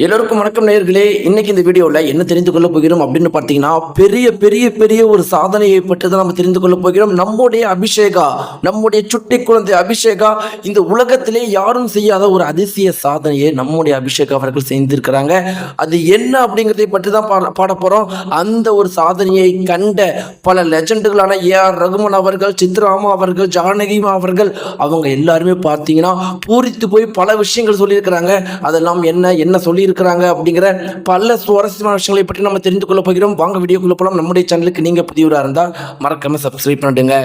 எல்லோருக்கும் வணக்கம் நேயர்களே. இன்னைக்கு இந்த வீடியோவில் என்ன தெரிந்து கொள்ள போகிறோம் அப்படின்னு பார்த்தீங்கன்னா, பெரிய பெரிய பெரிய ஒரு சாதனையை பற்றி தான் நம்ம தெரிந்து கொள்ள போகிறோம். நம்முடைய சுட்டி குழந்தை அபிஷேகா இந்த உலகத்திலே யாரும் செய்யாத ஒரு அதிசய சாதனையை நம்முடைய அபிஷேகா அவர்கள் செய்திருக்கிறாங்க. அது என்ன அப்படிங்கிறதை பற்றி தான் பாட போகிறோம். அந்த ஒரு சாதனையை கண்ட பல லெஜண்டுகளான ஏஆர் ரகுமான் அவர்கள், சித்ராமா அவர்கள், ஜானகிமா அவர்கள், அவங்க எல்லாருமே பார்த்தீங்கன்னா பூரித்து போய் பல விஷயங்கள் சொல்லியிருக்கிறாங்க. அதெல்லாம் என்ன சொல்லி இருக்கிறாங்க அப்படிங்கிற பல சுவாரஸ்யமான விஷயங்களை பற்றி நம்ம தெரிந்து கொள்ள போகிறோம். வாங்க வீடியோக்குள்ள போலாம். நம்முடைய சேனலுக்கு நீங்க புதியவராக இருந்தால் மறக்காம சப்ஸ்கிரைப் பண்ணிடுங்க.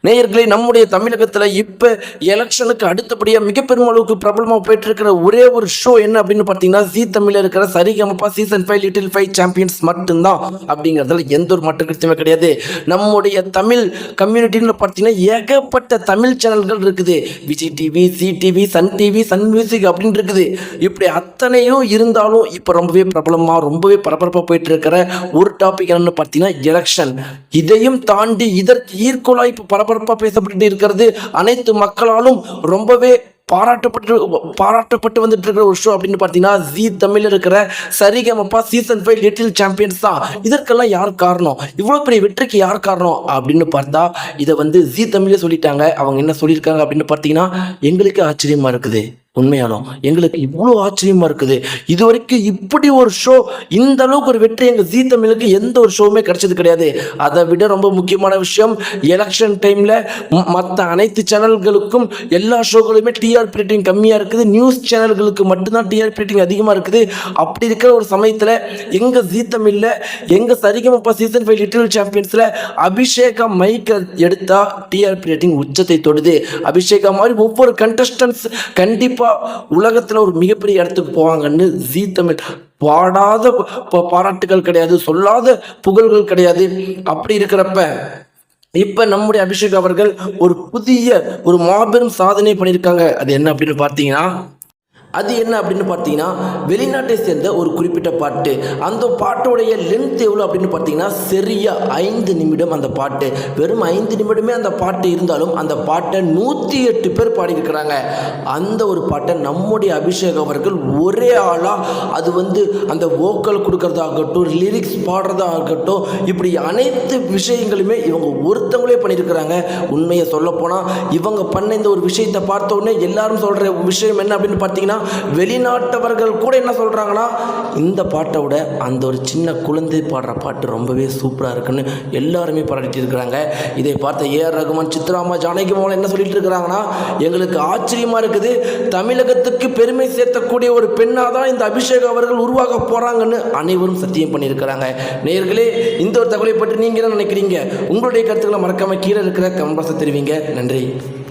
நேயர்களே, நம்முடைய தமிழகத்தில் இப்போ எலெக்ஷனுக்கு அடுத்தபடியாக மிக பெரும் அளவுக்கு பிரபலமாக போயிட்டு இருக்கிற ஒரே ஒரு ஷோ என்ன அப்படின்னு பார்த்தீங்கன்னா, ஜீ தமிழில் இருக்கிற சரிகமபா சீசன் 5 லிட்டில் 5 சாம்பியன்ஸ் மட்டும்தான். அப்படிங்கிறதுல எந்த ஒரு மாற்று கருத்துமே கிடையாது. நம்முடைய தமிழ் கம்யூனிட்டின்னு பார்த்தீங்கன்னா ஏகப்பட்ட தமிழ் சேனல்கள் இருக்குது. Vijay TV, Zee TV, Sun TV, Sun music அப்படின்னு இருக்குது. இப்படி அத்தனையும் இருந்தாலும் இப்போ ரொம்பவே பிரபலமாக ரொம்பவே பரபரப்பாக போயிட்டு இருக்கிற ஒரு டாபிக் என்னன்னு பார்த்தீங்கன்னா எலெக்ஷன். இதையும் தாண்டி இதற்கு ஈர்க்கோலாக இப்போ பரபரப்பாக பேசப்பட்டு இருக்கிறது. அனைத்து மக்களாலும் ரொம்பவே பாராட்டப்பட்டு வந்துட்டு இருக்கிற ஒரு ஷோ அப்படின்னு பார்த்தீங்கன்னா, ஜீ தமிழில் இருக்கிற சரிகமபா சீசன் 5 லிட்டில் சாம்பியன்ஸ் தான். இதற்கெல்லாம் யார் காரணம்? இவ்வளோ பெரிய வெற்றிக்கு யார் காரணம் அப்படின்னு பார்த்தா, இதை ஜீ தமிழே சொல்லிட்டாங்க. அவங்க என்ன சொல்லியிருக்காங்க அப்படின்னு பார்த்தீங்கன்னா, எங்களுக்கு ஆச்சரியமா இருக்குது. உண்மையாலும் எங்களுக்கு இவ்வளோ ஆச்சரியமா இருக்குது. இது வரைக்கும் இப்படி ஒரு ஷோ, இந்த அளவுக்கு ஒரு வெற்றி எங்கள் ஜீ தமிழுக்கு எந்த ஒரு ஷோவுமே கிடைச்சது கிடையாது. அதை விட ரொம்ப முக்கியமான விஷயம், எலெக்ஷன் டைமில் மற்ற அனைத்து சேனல்களுக்கும் எல்லா ஷோக்களுமே டிஆர்பி ரேட்டிங் கம்மியாக இருக்குது. நியூஸ் சேனல்களுக்கு மட்டும்தான் டிஆர்பி ரேட்டிங் அதிகமாக இருக்குது. அப்படி இருக்கிற ஒரு சமயத்தில் எங்கள் ஜீ தமிழில் எங்கள் சரிகமபா சீசன் 5 லிட்டில் சாம்பியன்ஸில் அபிஷேகா மைக்கை எடுத்தால் டிஆர்பி ரேட்டிங் உச்சத்தை தொடுது. அபிஷேகா மாதிரி ஒவ்வொரு கண்டஸ்டன்ஸ் கண்டிப்பாக உலகத்துல ஒரு மிகப்பெரிய இடத்துக்கு போவாங்கன்னு ஜீ தமிழ் பாடாத பாராட்டுகள் கிடையாது, சொல்லாத புகழ்கள் கிடையாது. அப்படி இருக்கிறப்ப இப்ப நம்முடைய அபிஷேக் அவர்கள் ஒரு மாபெரும் சாதனை பண்ணியிருக்காங்க. அது என்ன அப்படின்னு பார்த்தீங்கன்னா, வெளிநாட்டை சேர்ந்த ஒரு குறிப்பிட்ட பாட்டு. அந்த பாட்டோடைய லென்த் எவ்வளோ அப்படின்னு பார்த்தீங்கன்னா, சரியா 5 நிமிடம். அந்த பாட்டு வெறும் 5 நிமிடமே அந்த பாட்டு இருந்தாலும் அந்த பாட்டை 108 பேர் பாடியிருக்கிறாங்க. அந்த ஒரு பாட்டை நம்முடைய அபிஷேக் அவர்கள் ஒரே ஆளாக அது அந்த வோக்கல் கொடுக்கறதாகட்டும், லிரிக்ஸ் பாடுறதாகட்டும், இப்படி அனைத்து விஷயங்களுமே இவங்க ஒருத்தவங்களே பண்ணியிருக்கிறாங்க. உண்மையை சொல்லப்போனால் இவங்க பண்ண இந்த ஒரு விஷயத்தை பார்த்த உடனே எல்லாரும் சொல்கிற விஷயம் என்ன அப்படின்னு பார்த்தீங்கன்னா, வெளிநாட்டவர்கள் கூட என்ன சொல்றாங்கன்னா, இந்த பாட்டை விட அந்த ஒரு சின்ன குழந்தை பாடுற பாட்டு ரொம்பவே சூப்பராக இருக்குன்னு எல்லாருமே பாராட்டிட்டு இருக்கிறாங்க. இதை பார்த்த ஏஆர் ரகுமான், சித்ராமா, ஜானகிமாவில் என்ன சொல்லிட்டு இருக்கிறாங்கன்னா, எங்களுக்கு ஆச்சரியமா இருக்குது, தமிழகத்துக்கு பெருமை சேர்த்தக்கூடிய ஒரு பெண்ணாக தான் இந்த அபிஷேக் அவர்கள் உருவாக போறாங்கன்னு அனைவரும் சத்தியம் பண்ணியிருக்கிறாங்க. நேயர்களே, இந்த ஒரு தகவலை பற்றி நீங்க என்ன நினைக்கிறீங்க? உங்களுடைய கருத்துக்களை மறக்காம கீழே இருக்கிற கமெண்ட் பாக்ஸ்ல தெரிவிங்க. நன்றி.